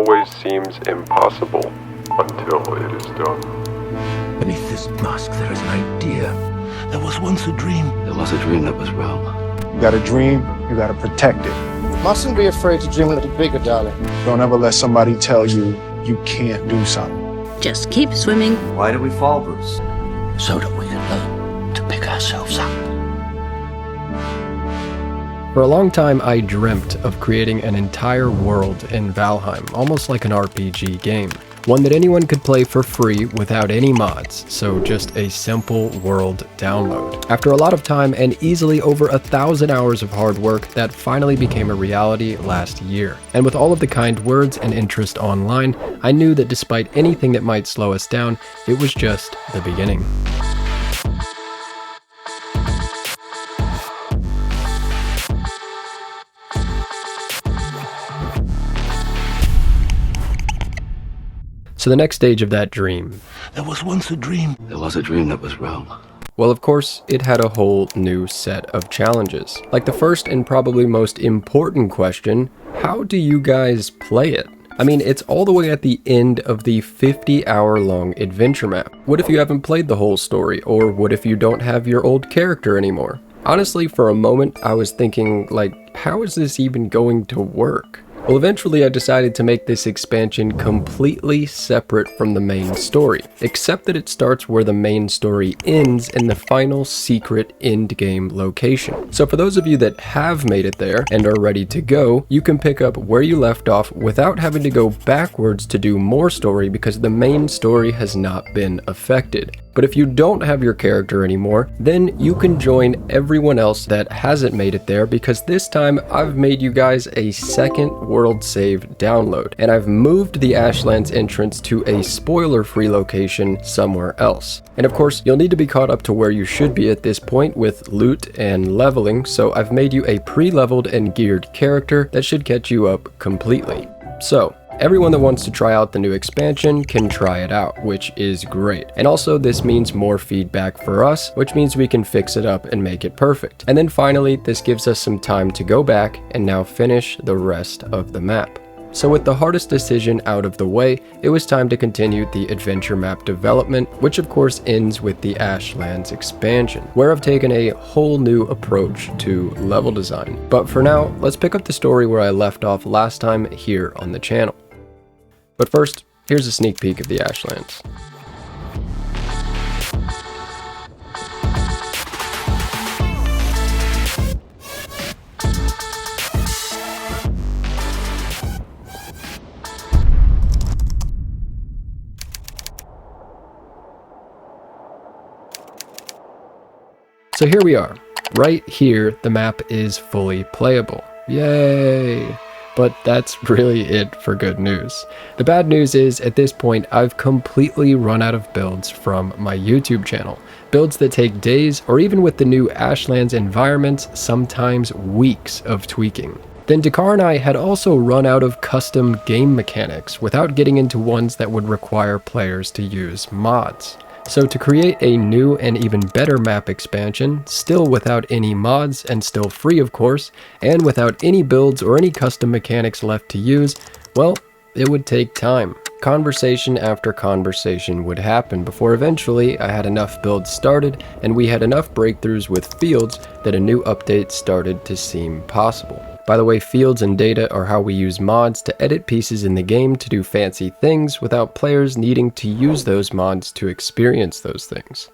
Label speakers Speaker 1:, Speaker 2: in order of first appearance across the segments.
Speaker 1: always seems impossible until it is done.
Speaker 2: Beneath this mask there is an idea. There was once a dream.
Speaker 3: There was a dream that was wrong.
Speaker 4: You got a dream, you gotta protect it.
Speaker 5: Mustn't be afraid to dream a little bigger, darling.
Speaker 4: Don't ever let somebody tell you you can't do something.
Speaker 6: Just keep swimming.
Speaker 3: Why do we fall, Bruce?
Speaker 2: So that we can learn to pick ourselves up.
Speaker 7: For a long time, I dreamt of creating an entire world in Valheim, almost like an RPG game. One that anyone could play for free without any mods, so just a simple world download. After a lot of time and easily over 1,000 hours of hard work, that finally became a reality last year. And with all of the kind words and interest online, I knew that despite anything that might slow us down, it was just the beginning. So the next stage of that dream.
Speaker 2: There was once a dream.
Speaker 3: There was a dream that was wrong.
Speaker 7: Well, of course, it had a whole new set of challenges. Like the first and probably most important question, how do you guys play it? I mean, it's all the way at the end of the 50-hour-long adventure map. What if you haven't played the whole story? Or what if you don't have your old character anymore? Honestly, for a moment, I was thinking, like, how is this even going to work? Well, eventually I decided to make this expansion completely separate from the main story, except that it starts where the main story ends in the final secret end-game location. So for those of you that have made it there and are ready to go, you can pick up where you left off without having to go backwards to do more story because the main story has not been affected. But if you don't have your character anymore, then you can join everyone else that hasn't made it there because this time I've made you guys a second world save download, and I've moved the Ashlands entrance to a spoiler-free location somewhere else. And of course, you'll need to be caught up to where you should be at this point with loot and leveling, so I've made you a pre-leveled and geared character that should catch you up completely. So, everyone that wants to try out the new expansion can try it out, which is great. And also this means more feedback for us, which means we can fix it up and make it perfect. And then finally, this gives us some time to go back and now finish the rest of the map. So with the hardest decision out of the way, it was time to continue the adventure map development, which of course ends with the Ashlands expansion, where I've taken a whole new approach to level design. But for now, let's pick up the story where I left off last time here on the channel. But first, here's a sneak peek of the Ashlands. So here we are. Right here, the map is fully playable. Yay! But that's really it for good news. The bad news is, at this point, I've completely run out of builds from my YouTube channel. Builds that take days, or even with the new Ashlands environments, sometimes weeks of tweaking. Then Dakar and I had also run out of custom game mechanics without getting into ones that would require players to use mods. So to create a new and even better map expansion, still without any mods and still free of course, and without any builds or any custom mechanics left to use, well, it would take time. Conversation after conversation would happen before eventually I had enough builds started and we had enough breakthroughs with fields that a new update started to seem possible. By the way, fields and data are how we use mods to edit pieces in the game to do fancy things without players needing to use those mods to experience those things.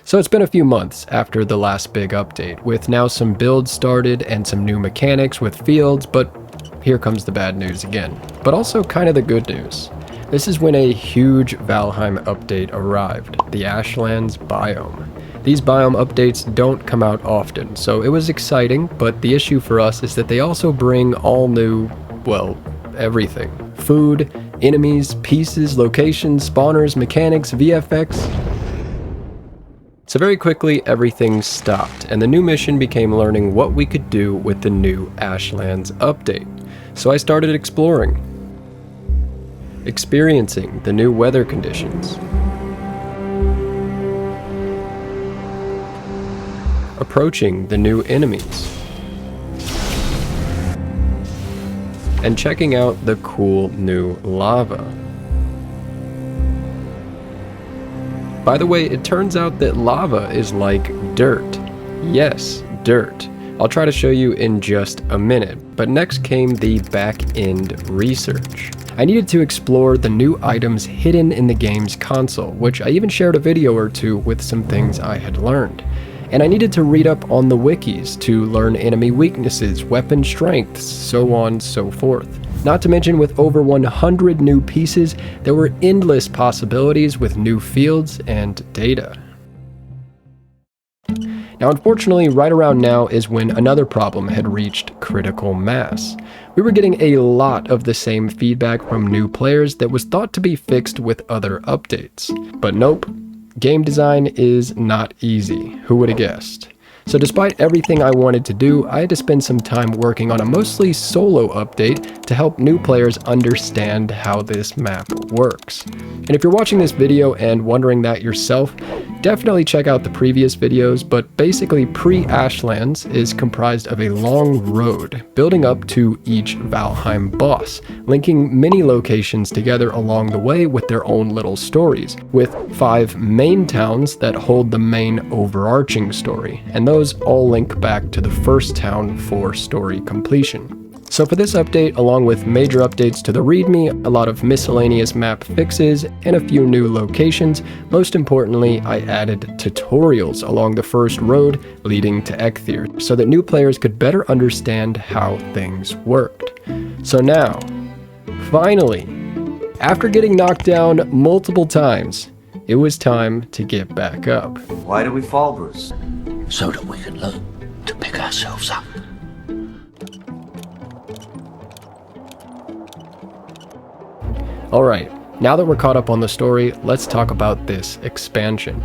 Speaker 7: So it's been a few months after the last big update, with now some builds started and some new mechanics with fields, but here comes the bad news again. But also kind of the good news. This is when a huge Valheim update arrived, the Ashlands biome. These biome updates don't come out often, so it was exciting, but the issue for us is that they also bring all new, well, everything. Food, enemies, pieces, locations, spawners, mechanics, VFX. So very quickly, everything stopped, and the new mission became learning what we could do with the new Ashlands update. So I started exploring, experiencing the new weather conditions, approaching the new enemies, and checking out the cool new lava. By the way, it turns out that lava is like dirt. Yes, dirt. I'll try to show you in just a minute, but next came the back-end research. I needed to explore the new items hidden in the game's console, which I even shared a video or two with some things I had learned. And I needed to read up on the wikis to learn enemy weaknesses, weapon strengths, so on and so forth. Not to mention, with over 100 new pieces, there were endless possibilities with new fields and data. Now, unfortunately, right around now is when another problem had reached critical mass. We were getting a lot of the same feedback from new players that was thought to be fixed with other updates. But nope, game design is not easy. Who would have guessed? So despite everything I wanted to do, I had to spend some time working on a mostly solo update to help new players understand how this map works. And if you're watching this video and wondering that yourself, definitely check out the previous videos, but basically pre-Ashlands is comprised of a long road building up to each Valheim boss, linking many locations together along the way with their own little stories, with 5 main towns that hold the main overarching story, and those all link back to the first town for story completion. So for this update, along with major updates to the README, a lot of miscellaneous map fixes, and a few new locations, most importantly, I added tutorials along the first road leading to Ecthir, so that new players could better understand how things worked. So now, finally, after getting knocked down multiple times, it was time to get back up.
Speaker 3: Why do we fall, Bruce?
Speaker 2: So that we can learn to pick ourselves up.
Speaker 7: Alright, now that we're caught up on the story, let's talk about this expansion.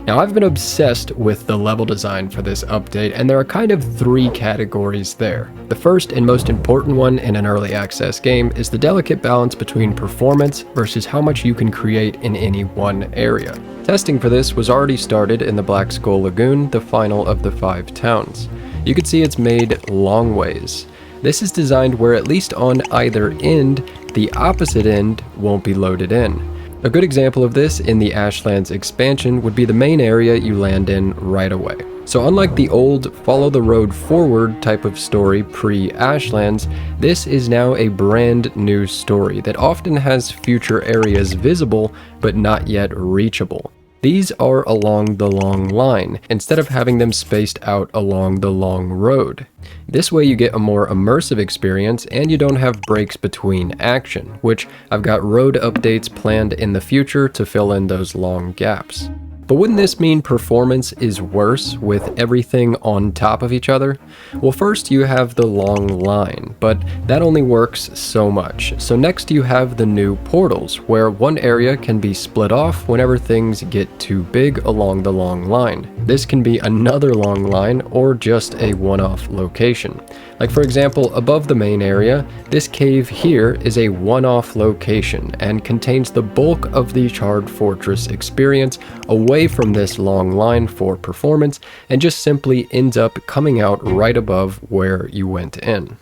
Speaker 7: Now, I've been obsessed with the level design for this update, and there are kind of 3 categories there. The first and most important one in an early access game is the delicate balance between performance versus how much you can create in any one area. Testing for this was already started in the Black Skull Lagoon, the final of the 5 towns. You can see it's made long ways. This is designed where, at least on either end, the opposite end won't be loaded in. A good example of this in the Ashlands expansion would be the main area you land in right away. So unlike the old follow the road forward type of story pre-Ashlands, this is now a brand new story that often has future areas visible but not yet reachable. These are along the long line, instead of having them spaced out along the long road. This way you get a more immersive experience and you don't have breaks between action, which I've got road updates planned in the future to fill in those long gaps. But wouldn't this mean performance is worse with everything on top of each other? Well, first you have the long line, but that only works so much. So next you have the new portals, where one area can be split off whenever things get too big along the long line. This can be another long line or just a one-off location. Like for example, above the main area, this cave here is a one-off location and contains the bulk of the Charred Fortress experience away from this long line for performance, and just simply ends up coming out right above where you went in.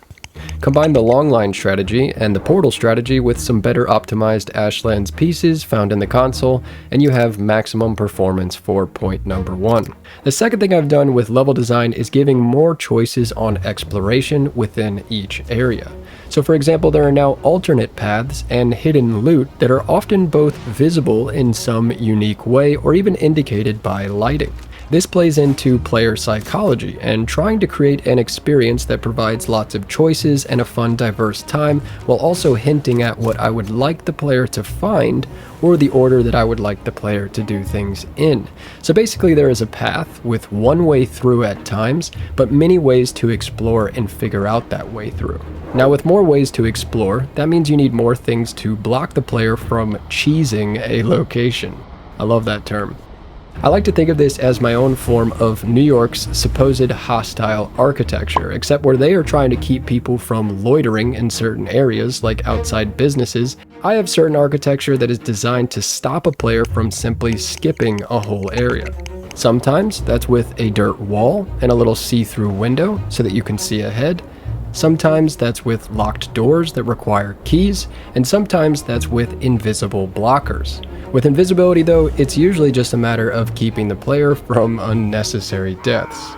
Speaker 7: Combine the long line strategy and the portal strategy with some better optimized Ashlands pieces found in the console, and you have maximum performance for point number 1. The second thing I've done with level design is giving more choices on exploration within each area. So for example, there are now alternate paths and hidden loot that are often both visible in some unique way or even indicated by lighting. This plays into player psychology and trying to create an experience that provides lots of choices and a fun, diverse time, while also hinting at what I would like the player to find or the order that I would like the player to do things in. So basically there is a path with one way through at times, but many ways to explore and figure out that way through. Now with more ways to explore, that means you need more things to block the player from cheesing a location. I love that term. I like to think of this as my own form of New York's supposed hostile architecture, except where they are trying to keep people from loitering in certain areas, like outside businesses. I have certain architecture that is designed to stop a player from simply skipping a whole area. Sometimes that's with a dirt wall and a little see-through window so that you can see ahead. Sometimes that's with locked doors that require keys, and sometimes that's with invisible blockers. With invisibility though, it's usually just a matter of keeping the player from unnecessary deaths.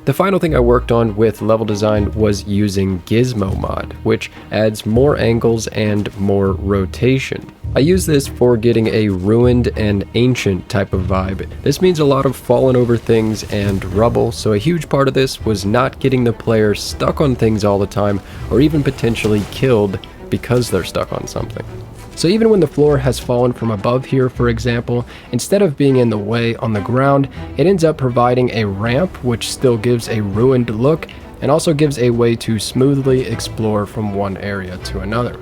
Speaker 7: The final thing I worked on with level design was using Gizmo mod, which adds more angles and more rotation. I use this for getting a ruined and ancient type of vibe. This means a lot of fallen over things and rubble, so a huge part of this was not getting the player stuck on things all the time, or even potentially killed because they're stuck on something. So even when the floor has fallen from above here, for example, instead of being in the way on the ground, it ends up providing a ramp which still gives a ruined look and also gives a way to smoothly explore from one area to another.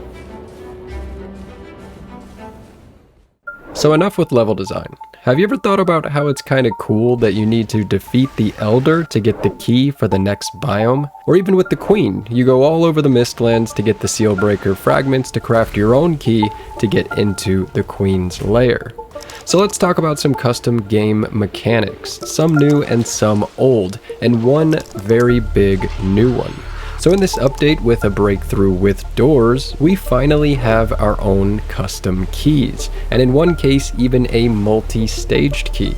Speaker 7: So enough with level design. Have you ever thought about how it's kind of cool that you need to defeat the Elder to get the key for the next biome? Or even with the Queen, you go all over the Mistlands to get the Sealbreaker fragments to craft your own key to get into the Queen's lair. So let's talk about some custom game mechanics, some new and some old, and one very big new one. So in this update with a breakthrough with doors, we finally have our own custom keys, and in one case even a multi-staged key.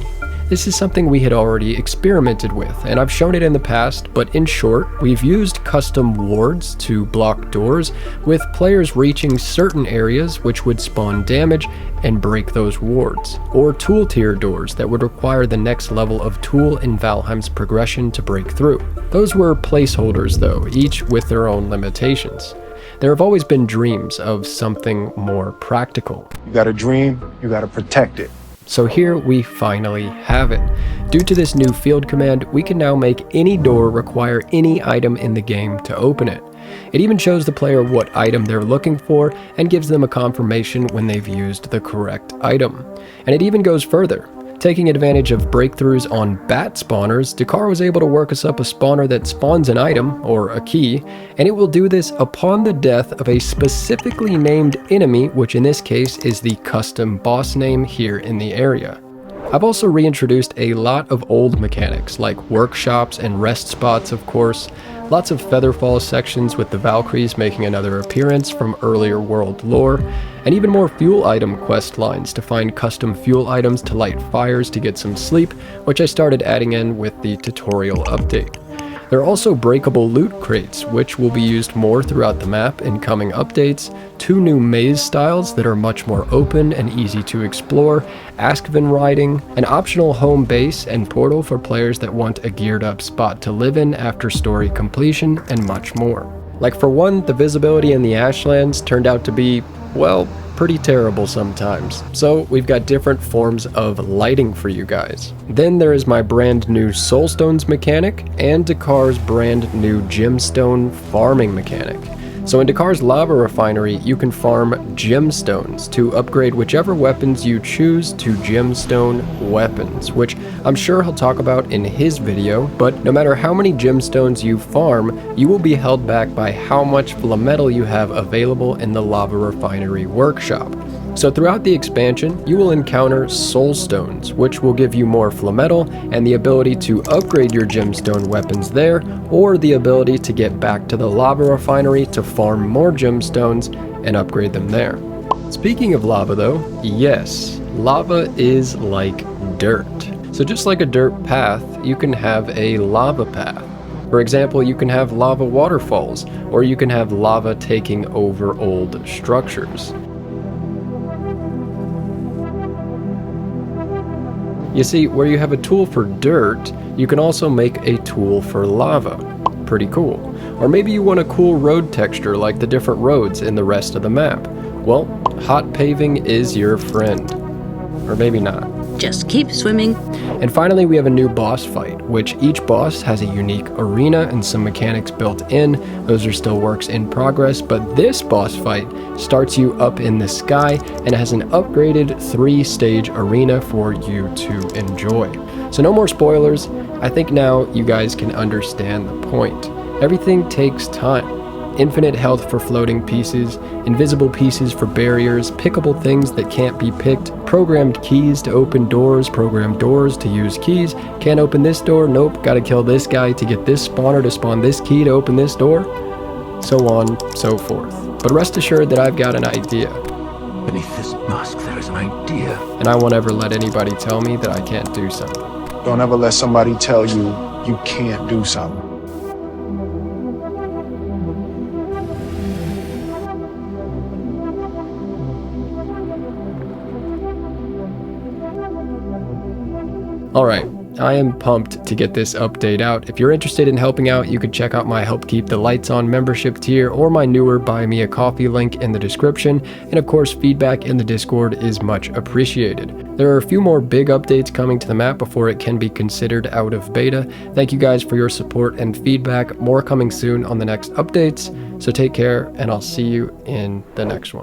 Speaker 7: This is something we had already experimented with, and I've shown it in the past, but in short, we've used custom wards to block doors, with players reaching certain areas which would spawn damage and break those wards, or tool tier doors that would require the next level of tool in Valheim's progression to break through. Those were placeholders though, each with their own limitations. There have always been dreams of something more practical.
Speaker 4: You got a dream, you got to protect it.
Speaker 7: So here we finally have it. Due to this new field command, we can now make any door require any item in the game to open it. It even shows the player what item they're looking for and gives them a confirmation when they've used the correct item. And it even goes further. Taking advantage of breakthroughs on bat spawners, Dakar was able to work us up a spawner that spawns an item, or a key, and it will do this upon the death of a specifically named enemy, which in this case is the custom boss name here in the area. I've also reintroduced a lot of old mechanics, like workshops and rest spots of course, lots of Featherfall sections with the Valkyries making another appearance from earlier world lore, and even more fuel item quest lines to find custom fuel items to light fires to get some sleep, which I started adding in with the tutorial update. There are also breakable loot crates, which will be used more throughout the map in coming updates, 2 new maze styles that are much more open and easy to explore, Askven riding, an optional home base and portal for players that want a geared up spot to live in after story completion, and much more. Like for one, the visibility in the Ashlands turned out to be, well, pretty terrible sometimes. So we've got different forms of lighting for you guys. Then there is my brand new Soulstones mechanic and Dakar's brand new gemstone farming mechanic. So in Dakar's lava refinery, you can farm gemstones to upgrade whichever weapons you choose to gemstone weapons, which I'm sure he'll talk about in his video, but no matter how many gemstones you farm, you will be held back by how much metal you have available in the lava refinery workshop. So throughout the expansion, you will encounter soulstones, which will give you more metal and the ability to upgrade your gemstone weapons there, or the ability to get back to the lava refinery to farm more gemstones and upgrade them there. Speaking of lava though, yes, lava is like dirt. So just like a dirt path, you can have a lava path. For example, you can have lava waterfalls, or you can have lava taking over old structures. You see, where you have a tool for dirt, you can also make a tool for lava. Pretty cool. Or maybe you want a cool road texture like the different roads in the rest of the map. Well, hot paving is your friend. Or maybe not.
Speaker 6: Just keep swimming.
Speaker 7: And finally, we have a new boss fight, which each boss has a unique arena and some mechanics built in. Those are still works in progress, but this boss fight starts you up in the sky and has an upgraded 3-stage arena for you to enjoy. So no more spoilers. I think now you guys can understand the point. Everything takes time. infinite health for floating pieces, invisible pieces for barriers, pickable things that can't be picked, programmed keys to open doors, programmed doors to use keys. Can't open this door? Nope, gotta kill this guy to get this spawner to spawn this key to open this door. So on, so forth. But rest assured that I've got an idea.
Speaker 2: Beneath this mask, there is an idea.
Speaker 7: And I won't ever let anybody tell me that I can't do something.
Speaker 4: Don't ever let somebody tell you you can't do something.
Speaker 7: Alright, I am pumped to get this update out. If you're interested in helping out, you can check out my Help Keep the Lights On membership tier or my newer Buy Me a Coffee link in the description. And of course, feedback in the Discord is much appreciated. There are a few more big updates coming to the map before it can be considered out of beta. Thank you guys for your support and feedback. More coming soon on the next updates. So take care, and I'll see you in the next one.